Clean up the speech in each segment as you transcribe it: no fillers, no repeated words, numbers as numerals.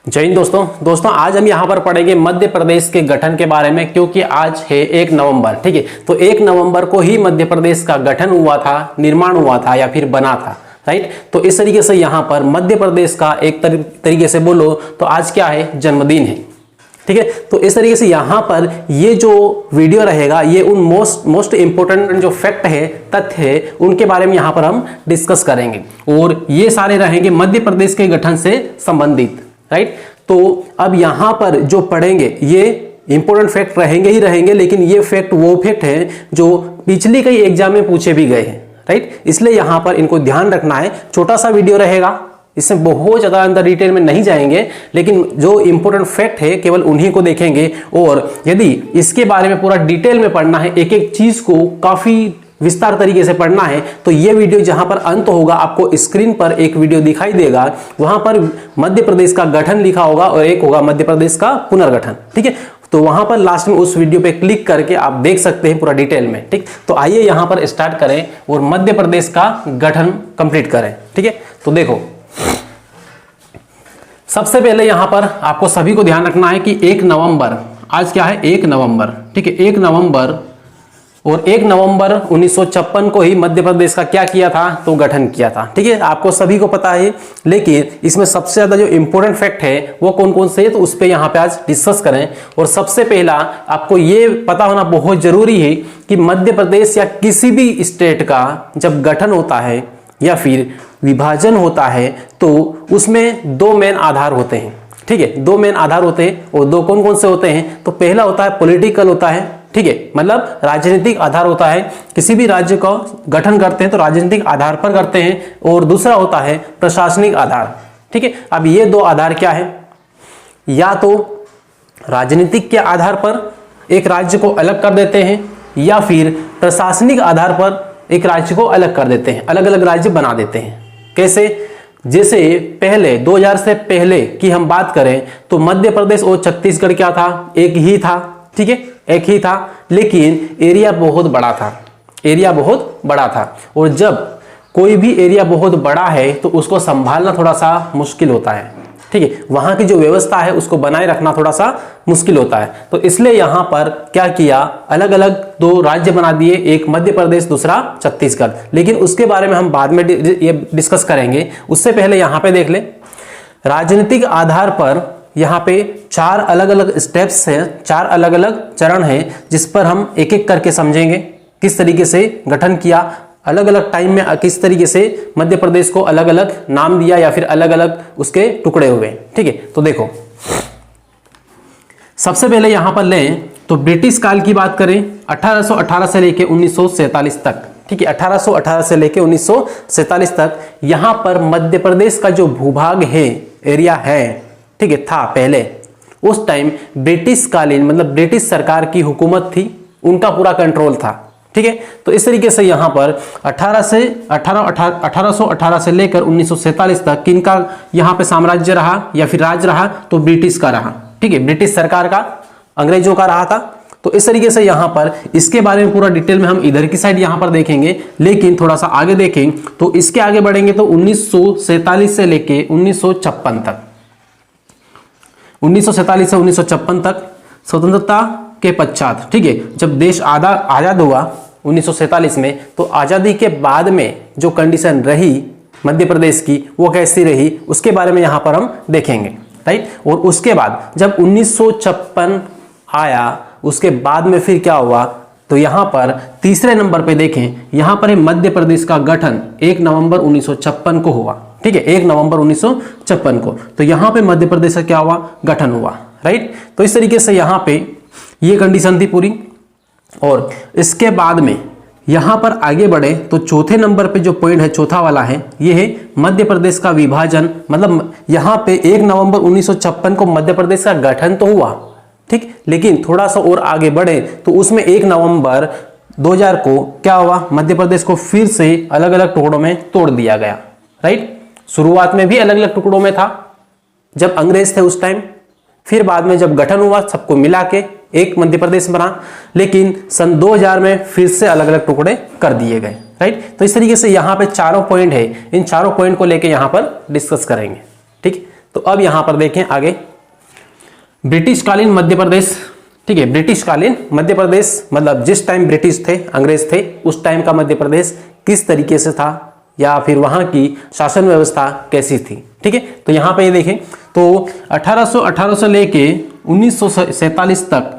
जय हिंद दोस्तों आज हम यहाँ पर पढ़ेंगे मध्य प्रदेश के गठन के बारे में, क्योंकि आज है 1 नवंबर। ठीक है, तो 1 नवंबर को ही मध्य प्रदेश का गठन हुआ था, निर्माण हुआ था या फिर बना था। राइट, तो इस तरीके से यहाँ पर मध्य प्रदेश का एक तरीके से बोलो तो आज क्या है, जन्मदिन है। ठीक है, तो इस तरीके से यहाँ पर ये जो वीडियो रहेगा ये उन मोस्ट इंपोर्टेंट जो फैक्ट है, तथ्य है, उनके बारे में यहाँ पर हम डिस्कस करेंगे और ये सारे रहेंगे मध्य प्रदेश के गठन से संबंधित। राइट, तो अब यहाँ पर जो पढ़ेंगे ये इंपॉर्टेंट फैक्ट रहेंगे ही रहेंगे, लेकिन ये फैक्ट वो फैक्ट है जो पिछली कई एग्जाम में पूछे भी गए हैं। राइट, इसलिए यहाँ पर इनको ध्यान रखना है। छोटा सा वीडियो रहेगा, इसमें बहुत ज्यादा अंदर डिटेल में नहीं जाएंगे, लेकिन जो इंपॉर्टेंट फैक्ट है केवल उन्हीं को देखेंगे। और यदि इसके बारे में पूरा डिटेल में पढ़ना है, एक एक चीज को काफी विस्तार तरीके से पढ़ना है, तो ये वीडियो जहां पर अंत होगा आपको स्क्रीन पर एक वीडियो दिखाई देगा, वहां पर मध्य प्रदेश का गठन लिखा होगा और एक होगा मध्य प्रदेश का पुनर्गठन। ठीक है, तो वहां पर लास्ट में उस वीडियो पे क्लिक करके आप देख सकते हैं पूरा डिटेल में। ठीक, तो आइए यहां पर स्टार्ट करें और मध्य प्रदेश का गठन कंप्लीट करें। ठीक है, तो देखो सबसे पहले यहां पर आपको सभी को ध्यान रखना है कि 1 नवंबर, आज क्या है 1 नवंबर। ठीक है, 1 नवंबर और 1 नवंबर 1956 को ही मध्य प्रदेश का क्या किया था, तो गठन किया था। ठीक है, आपको सभी को पता है, लेकिन इसमें सबसे ज्यादा जो इंपॉर्टेंट फैक्ट है वो कौन कौन से है, तो उस पे यहाँ पे आज डिस्कस करें। और सबसे पहला आपको ये पता होना बहुत जरूरी है कि मध्य प्रदेश या किसी भी स्टेट का जब गठन होता है या फिर विभाजन होता है तो उसमें 2 मेन आधार होते हैं। ठीक है, 2 मेन आधार होते हैं और 2 कौन कौन से होते हैं, तो पहला होता है पॉलिटिकल होता है। ठीक है, मतलब राजनीतिक आधार होता है, किसी भी राज्य का गठन करते हैं तो राजनीतिक आधार पर करते हैं, और दूसरा होता है प्रशासनिक आधार। ठीक है, अब ये 2 आधार क्या है, या तो राजनीतिक के आधार पर एक राज्य को अलग कर देते हैं या फिर प्रशासनिक आधार पर एक राज्य को अलग कर देते हैं, अलग अलग राज्य बना देते हैं। कैसे, जैसे पहले 2000 से पहले की हम बात करें तो मध्य प्रदेश और छत्तीसगढ़ क्या था, एक ही था। ठीक है, एक ही था, लेकिन एरिया बहुत बड़ा था, एरिया बहुत बड़ा था। और जब कोई भी एरिया बहुत बड़ा है तो उसको संभालना थोड़ा सा मुश्किल होता है। ठीक है, वहां की जो व्यवस्था है उसको बनाए रखना थोड़ा सा मुश्किल होता है, तो इसलिए यहां पर क्या किया, अलग अलग 2 राज्य बना दिए, एक मध्य प्रदेश दूसरा छत्तीसगढ़। लेकिन उसके बारे में हम बाद में ये डिस्कस करेंगे। उससे पहले यहां पे देख ले, राजनीतिक आधार पर यहाँ पे 4 अलग अलग स्टेप्स हैं, 4 अलग अलग चरण हैं, जिस पर हम एक एक करके समझेंगे किस तरीके से गठन किया, अलग अलग टाइम में किस तरीके से मध्य प्रदेश को अलग अलग नाम दिया या फिर अलग अलग उसके टुकड़े हुए। ठीक है, तो देखो सबसे पहले यहां पर लें तो ब्रिटिश काल की बात करें, 1818 से लेके 1947 तक। ठीक है, 1818 से लेके 1947 तक यहां पर मध्य प्रदेश का जो भूभाग है, एरिया है, ठीक है, था पहले। उस टाइम ब्रिटिश कालीन मतलब ब्रिटिश सरकार की हुकूमत थी, उनका पूरा कंट्रोल था। ठीक है, तो इस तरीके से यहां पर 1818 से लेकर 1947 तक किनका यहां पे साम्राज्य रहा या फिर राज रहा, तो ब्रिटिश का रहा। ठीक है, ब्रिटिश सरकार का, अंग्रेजों का रहा था। तो इस तरीके से यहां पर इसके बारे में पूरा डिटेल में हम इधर की साइड यहां पर देखेंगे, लेकिन थोड़ा सा आगे देखें तो इसके आगे बढ़ेंगे तो 1947 से लेके 1956 तक, 1947 से 1956 तक स्वतंत्रता के पश्चात। ठीक है, जब देश आजाद हुआ 1947 में, तो आजादी के बाद में जो कंडीशन रही मध्य प्रदेश की वो कैसी रही उसके बारे में यहां पर हम देखेंगे। राइट, और उसके बाद जब 1956 आया उसके बाद में फिर क्या हुआ, तो यहां पर तीसरे नंबर पे देखें, यहां पर मध्य प्रदेश का गठन 1 नवंबर 1956 को हुआ। ठीक है, 1 नवंबर 1956 को, तो यहां पे मध्य प्रदेश का क्या हुआ, गठन हुआ। राइट, तो इस तरीके से यहां पे ये कंडीशन थी पूरी। और इसके बाद में यहां पर आगे बढ़े तो चौथे नंबर पे जो पॉइंट है, चौथा वाला है, ये है मध्य प्रदेश का विभाजन। मतलब यहां पे 1 नवंबर 1956 को मध्य प्रदेश का गठन तो हुआ, ठीक, लेकिन थोड़ा सा और आगे बढ़े तो उसमें 1 नवंबर 2000 को क्या हुआ, मध्य प्रदेश को फिर से अलग अलग टुकड़ों में तोड़ दिया गया। राइट, शुरुआत में भी अलग अलग टुकड़ों में था जब अंग्रेज थे उस टाइम, फिर बाद में जब गठन हुआ सबको मिला के एक मध्य प्रदेश बना, लेकिन सन 2000 में फिर से अलग अलग टुकड़े कर दिए गए। राइट, तो इस तरीके से यहाँ पे चारों पॉइंट है, इन चारों पॉइंट को लेके यहाँ पर डिस्कस करेंगे। ठीक, तो अब यहां पर देखें आगे, ब्रिटिश कालीन मध्य प्रदेश, ठीक है, ब्रिटिश कालीन मध्य प्रदेश मतलब जिस टाइम ब्रिटिश थे, अंग्रेज थे, उस टाइम का मध्य प्रदेश किस तरीके से था या फिर वहां की शासन व्यवस्था कैसी थी, ठीक है। तो यहां पे ये देखें तो 1818 से लेके 1947 तक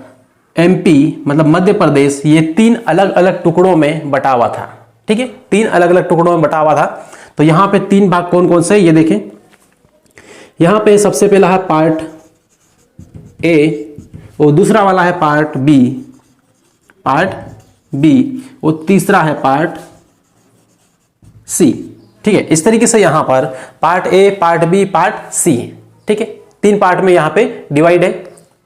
एमपी मतलब मध्य प्रदेश ये 3 अलग अलग टुकड़ों में बटा हुआ था, ठीक है, 3 अलग अलग टुकड़ों में बटा हुआ था। तो यहां पे 3 भाग कौन कौन से, ये देखें, यहां पे सबसे पहला है पार्ट ए और दूसरा वाला है पार्ट बी, और तीसरा है पार्ट सी, ठीक है। इस तरीके से यहां पर part A, part B, part C, ठीक है, 3 पार्ट में यहां पे डिवाइड है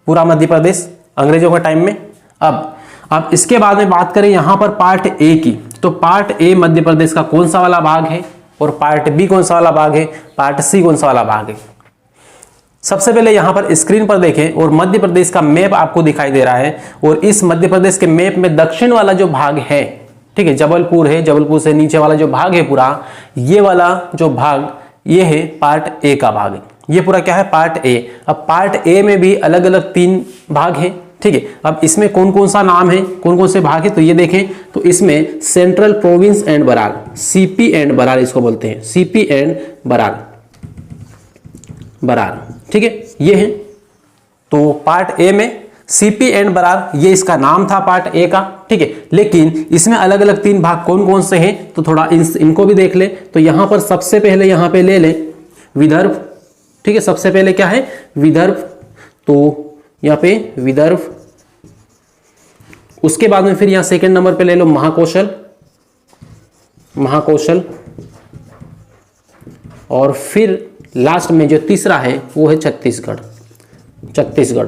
पूरा मध्य प्रदेश अंग्रेजों के टाइम में। अब इसके बाद में बात करें यहां पर पार्ट ए की, तो पार्ट ए मध्य प्रदेश का कौन सा वाला भाग है और पार्ट बी कौन सा वाला भाग है, पार्ट सी कौन सा वाला भाग है। सबसे पहले यहां पर स्क्रीन पर देखें और मध्य प्रदेश का मैप आपको दिखाई दे रहा है और इस मध्य प्रदेश के मैप में दक्षिण वाला जो भाग है, ठीक है, जबलपुर है, जबलपुर से नीचे वाला जो भाग है पूरा, ये वाला जो भाग ये है पार्ट ए का भाग है, ये पूरा क्या है, पार्ट ए। अब पार्ट ए में भी अलग अलग 3 भाग हैं, ठीक है। अब इसमें कौन कौन सा नाम है, कौन कौन से भाग है, तो ये देखें, तो इसमें Central Province and Berar, CP and Berar इसको बोलते हैं, सीपी एंड बरार, ठीक है, ये है। तो पार्ट ए में सीपी एंड बरार ये इसका नाम था पार्ट ए का, ठीक है। लेकिन इसमें अलग अलग 3 भाग कौन कौन से हैं, तो थोड़ा इनको भी देख ले। तो यहां पर सबसे पहले यहां पे ले ले विदर्भ, ठीक है, सबसे पहले क्या है, विदर्भ, तो यहां पे विदर्भ, उसके बाद में फिर यहां सेकंड नंबर पे ले लो महाकौशल, और फिर लास्ट में जो तीसरा है वो है छत्तीसगढ़,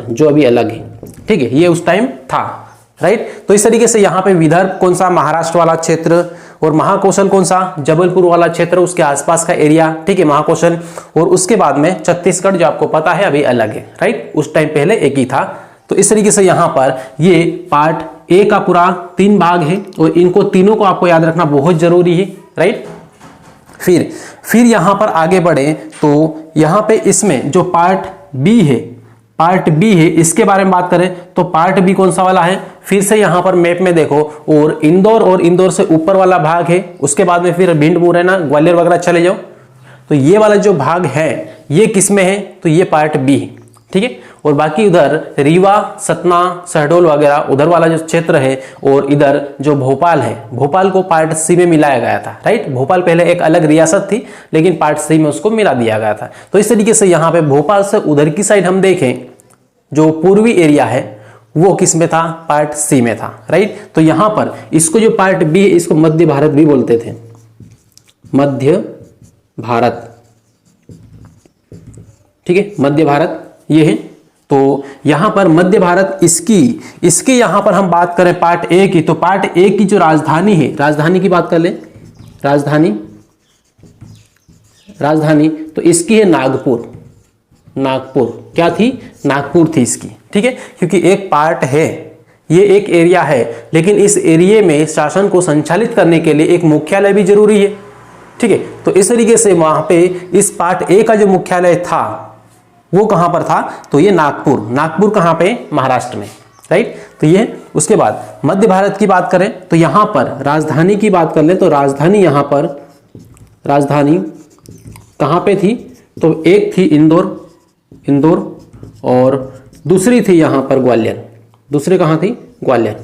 जो अभी अलग है, ठीक है, ये उस टाइम था, राइट। तो इस तरीके से यहाँ पे विदर्भ कौन सा, महाराष्ट्र वाला क्षेत्र, और महाकौशल कौन सा, जबलपुर वाला क्षेत्र, उसके आसपास का एरिया, ठीक है, महाकौशल, और उसके बाद में छत्तीसगढ़ जो आपको पता है अभी अलग है, राइट, उस टाइम पहले एक ही था। तो इस तरीके से यहाँ पर ये पार्ट ए का पूरा 3 भाग है और इनको तीनों को आपको याद रखना बहुत जरूरी है, राइट। फिर यहां पर आगे बढ़े तो यहां पे इसमें जो पार्ट बी है, इसके बारे में बात करें तो पार्ट बी कौन सा वाला है, फिर से यहां पर मैप में देखो, और इंदौर से ऊपर वाला भाग है, उसके बाद में फिर भिंड, मुरैना, ग्वालियर वगैरह चले जाओ, तो ये वाला जो भाग है ये किस में है, तो ये पार्ट बी है, ठीक है। और बाकी उधर रीवा, सतना, शहडोल वगैरह उधर वाला जो क्षेत्र है, और इधर जो भोपाल है, भोपाल को पार्ट सी में मिलाया गया था, राइट। भोपाल पहले एक अलग रियासत थी लेकिन पार्ट सी में उसको मिला दिया गया था। तो इस तरीके से यहाँ पे भोपाल से उधर की साइड हम देखें, जो पूर्वी एरिया है वो किस में था, पार्ट सी में था, राइट। तो यहां पर इसको जो पार्ट बी है इसको मध्य भारत भी बोलते थे, मध्य भारत, ठीक है, मध्य भारत ये है। तो यहां पर मध्य भारत इसकी यहां पर हम बात करें पार्ट ए की, तो पार्ट ए की जो राजधानी है, राजधानी की बात कर ले, राजधानी तो इसकी है नागपुर, क्या थी, नागपुर थी इसकी, ठीक है। क्योंकि एक पार्ट है, ये एक एरिया है, लेकिन इस एरिया में शासन को संचालित करने के लिए एक मुख्यालय भी जरूरी है, ठीक है। तो इस तरीके से वहां पे इस पार्ट ए का जो मुख्यालय था वो कहां पर था, तो ये नागपुर कहां पे, महाराष्ट्र में, राइट। तो ये उसके बाद मध्य भारत की बात करें तो यहां पर राजधानी की बात कर ले, तो राजधानी यहां पर, राजधानी कहां पे थी, तो एक थी इंदौर और दूसरी थी यहां पर ग्वालियर, दूसरी कहां थी, ग्वालियर।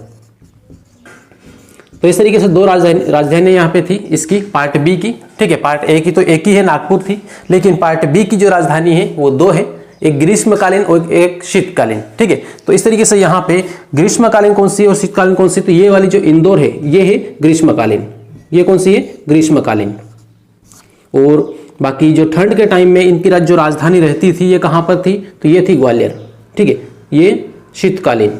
तो इस तरीके से 2 राजधानी यहाँ पे थी इसकी, पार्ट बी की, ठीक है। पार्ट ए की तो एक ही है, नागपुर थी, लेकिन पार्ट बी की जो राजधानी है वो 2 है, एक ग्रीष्मकालीन और एक शीतकालीन, ठीक है। तो इस तरीके से यहाँ पे ग्रीष्मकालीन कौन सी और शीतकालीन कौन सी, तो ये वाली जो इंदौर है ये है ग्रीष्मकालीन, ये कौन सी है, ग्रीष्मकालीन। और बाकी जो ठंड के टाइम में इनकी जो राजधानी रहती थी ये कहाँ पर थी, तो ये थी ग्वालियर, ठीक है, ये शीतकालीन,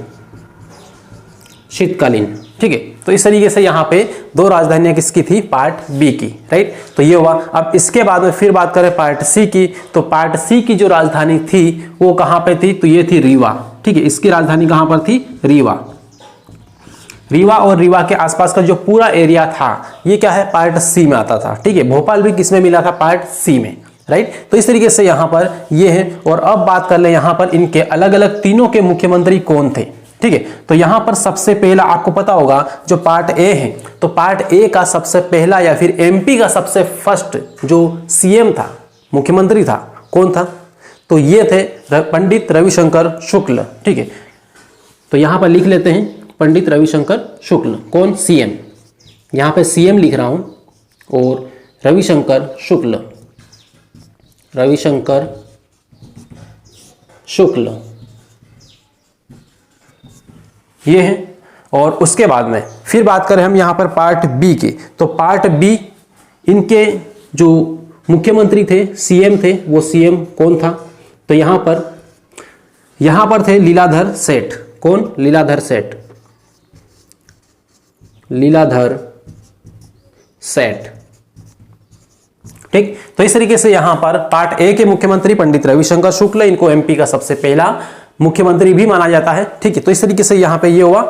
ठीक है। तो इस तरीके से यहाँ पे 2 राजधानियां किसकी थी, पार्ट बी की, राइट। तो ये हुआ। अब इसके बाद में फिर बात करें पार्ट सी की, तो पार्ट सी की जो राजधानी थी वो कहाँ पे थी, तो ये थी रीवा, ठीक है। इसकी राजधानी कहाँ पर थी, रीवा और रीवा के आसपास का जो पूरा एरिया था ये क्या है, पार्ट सी में आता था, ठीक है। भोपाल भी किसमें मिला था, पार्ट सी में, राइट। तो इस तरीके से यहाँ पर ये है। और अब बात कर ले यहाँ पर इनके अलग अलग तीनों के मुख्यमंत्री कौन थे, ठीक है। तो यहाँ पर सबसे पहला आपको पता होगा जो पार्ट ए है, तो पार्ट ए का सबसे पहला या फिर एमपी का सबसे फर्स्ट जो सीएम था, मुख्यमंत्री था, कौन था, तो ये थे पंडित रविशंकर शुक्ल, ठीक है। तो यहाँ पर लिख लेते हैं पंडित रविशंकर शुक्ल, कौन, सीएम, यहाँ पे सीएम लिख रहा हूं, और रविशंकर शुक्ल, रविशंकर शुक्ल ये है। और उसके बाद में फिर बात करें हम यहाँ पर पार्ट बी की, तो पार्ट बी इनके जो मुख्यमंत्री थे, सीएम थे, वो सीएम कौन था, तो यहाँ पर थे लीलाधर सेठ, कौन, लीलाधर सेठ, लीलाधर सेठ, ठीक। तो इस तरीके से यहां पर पार्ट ए के मुख्यमंत्री पंडित रविशंकर शुक्ल, इनको एमपी का सबसे पहला मुख्यमंत्री भी माना जाता है, ठीक है। तो इस तरीके से यहां पे ये हुआ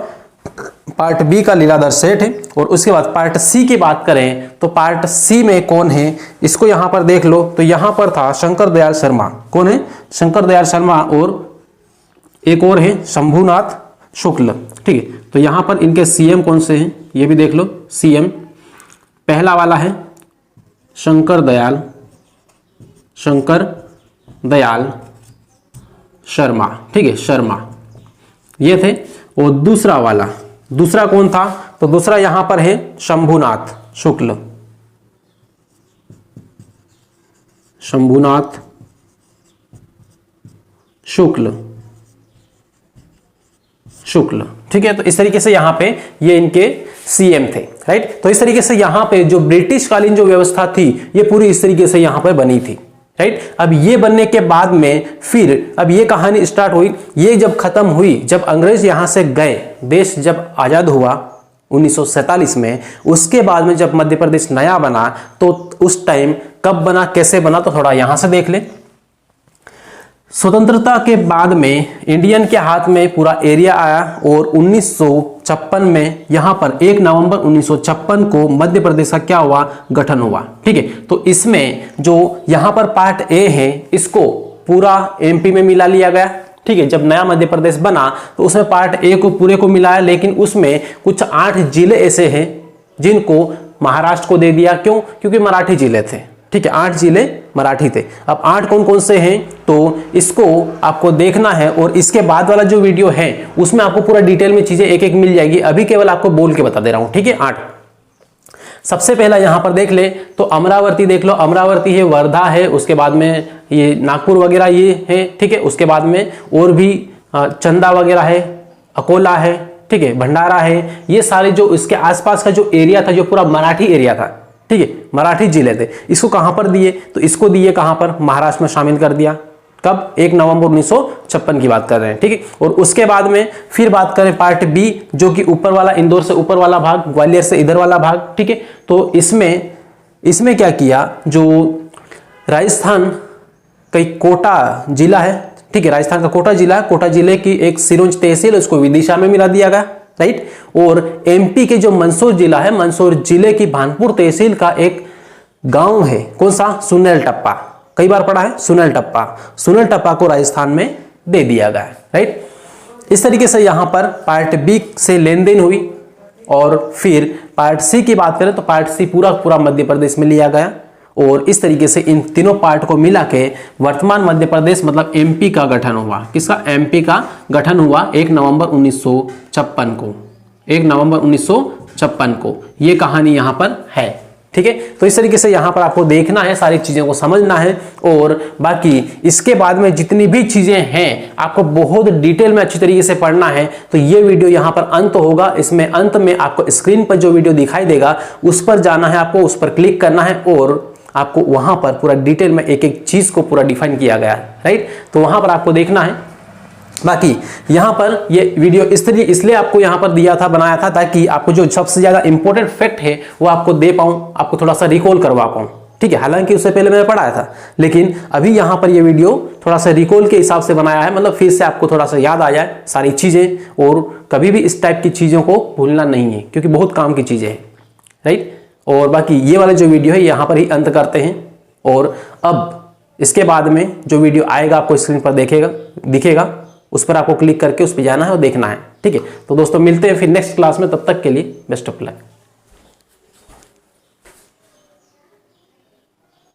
पार्ट बी का लीलाधर सेठ है। और उसके बाद पार्ट सी की बात करें तो पार्ट सी में कौन है, इसको यहां पर देख लो, तो यहां पर था शंकर दयाल शर्मा, कौन है, शंकर दयाल शर्मा, और एक और है शंभुनाथ शुक्ल, ठीक है। तो यहां पर इनके सीएम कौन से हैं ये भी देख लो। सीएम पहला वाला है शंकर दयाल शर्मा, ठीक है, शर्मा ये थे। और दूसरा वाला, दूसरा कौन था, तो दूसरा यहां पर है शंभुनाथ शुक्ल, शंभुनाथ शुक्ल, ठीक है। तो इस तरीके से यहां पे ये इनके सीएम थे, राइट। तो इस तरीके से यहां पे जो ब्रिटिश कालीन जो व्यवस्था थी ये पूरी इस तरीके से यहां पर बनी थी, राइट। अब ये बनने के बाद में फिर अब ये कहानी स्टार्ट हुई, ये जब खत्म हुई, जब अंग्रेज यहां से गए, देश जब आजाद हुआ 1947 में, उसके बाद में जब मध्य प्रदेश नया बना, तो उस टाइम कब बना, कैसे बना, तो थोड़ा यहां से देख ले। स्वतंत्रता के बाद में इंडियन के हाथ में पूरा एरिया आया, और 1956 में यहां पर 1 नवंबर 1956 को मध्य प्रदेश का क्या हुआ, गठन हुआ, ठीक है। तो इसमें जो यहां पर पार्ट ए है, इसको पूरा एमपी में मिला लिया गया, ठीक है। जब नया मध्य प्रदेश बना तो उसमें पार्ट ए को पूरे को मिलाया, लेकिन उसमें कुछ 8 जिले ऐसे हैं जिनको महाराष्ट्र को दे दिया। क्यों, क्योंकि मराठी जिले थे, ठीक है, 8 जिले मराठी थे। अब 8 कौन कौन से हैं, तो इसको आपको देखना है, और इसके बाद वाला जो वीडियो है उसमें आपको पूरा डिटेल में चीजें एक एक मिल जाएगी, अभी केवल आपको बोल के बता दे रहा हूं, ठीक है। 8 सबसे पहला यहां पर देख ले तो अमरावती देख लो, अमरावती है, वर्धा है, उसके बाद में ये नागपुर वगैरह ये है, ठीक है। उसके बाद में और भी चंदा वगैरह है, अकोला है, ठीक है, भंडारा है, ये सारे जो इसके आसपास का जो एरिया था, जो पूरा मराठी एरिया था, ठीक है, मराठी जिले थे, इसको कहां पर दिए, तो इसको दिए कहां पर, महाराष्ट्र में शामिल कर दिया। कब, 1 नवंबर 1956 की बात कर रहे हैं, ठीक है। और उसके बाद में फिर बात करें पार्ट बी, जो कि ऊपर वाला, इंदौर से ऊपर वाला भाग, ग्वालियर से इधर वाला भाग, ठीक है। तो इसमें क्या किया, जो राजस्थान का कोटा जिला है, ठीक है, राजस्थान का कोटा जिला है, कोटा जिले की एक सिरोंज तहसील, उसको विदिशा में मिला दिया गया, राइट। और एमपी के जो मंदसौर जिला है, मंदसौर जिले की भानपुर तहसील का एक गांव है, कौन सा, सुनेल टप्पा, कई बार पढ़ा है, सुनेल टप्पा को राजस्थान में दे दिया गया, राइट। इस तरीके से यहां पर पार्ट बी से लेन देन हुई। और फिर पार्ट सी की बात करें तो पार्ट सी पूरा मध्य प्रदेश में लिया गया, और इस तरीके से इन तीनों पार्ट को मिला के वर्तमान मध्य प्रदेश मतलब एमपी का गठन हुआ। किसका, एमपी का गठन हुआ 1 नवंबर 1956 को, 1 नवंबर 1956 को। ये कहानी यहां पर है, ठीक है। तो इस तरीके से यहां पर आपको देखना है, सारी चीजों को समझना है, और बाकी इसके बाद में जितनी भी चीजें हैं आपको बहुत डिटेल में अच्छी तरीके से पढ़ना है। तो ये वीडियो यहां पर अंत होगा, इसमें अंत में आपको स्क्रीन पर जो वीडियो दिखाई देगा उस पर जाना है, आपको उस पर क्लिक करना है, और आपको वहां पर पूरा डिटेल में एक एक चीज को पूरा डिफाइन किया गया है, राइट। तो वहां पर आपको देखना है। बाकी यहां पर ये वीडियो इसलिए आपको यहां पर दिया था, बनाया था, ताकि आपको जो सबसे ज्यादा इंपॉर्टेंट फैक्ट है वो आपको दे पाऊं, आपको थोड़ा सा रिकॉल करवा पाऊं, ठीक है। हालांकि उससे पहले मैंने पढ़ाया था, लेकिन अभी यहां पर ये वीडियो थोड़ा सा रिकॉल के हिसाब से बनाया है, मतलब फिर से आपको थोड़ा सा याद आ जाए सारी चीजें, और कभी भी इस टाइप की चीजों को भूलना नहीं है, क्योंकि बहुत काम की चीजें हैं, राइट। और बाकी ये वाला जो वीडियो है यहाँ पर ही अंत करते हैं। और अब इसके बाद में जो वीडियो आएगा आपको स्क्रीन पर दिखेगा, उस पर आपको क्लिक करके उस पर जाना है और देखना है। ठीक है, तो दोस्तों मिलते हैं फिर नेक्स्ट क्लास में, तब तक के लिए बेस्ट ऑफ लक।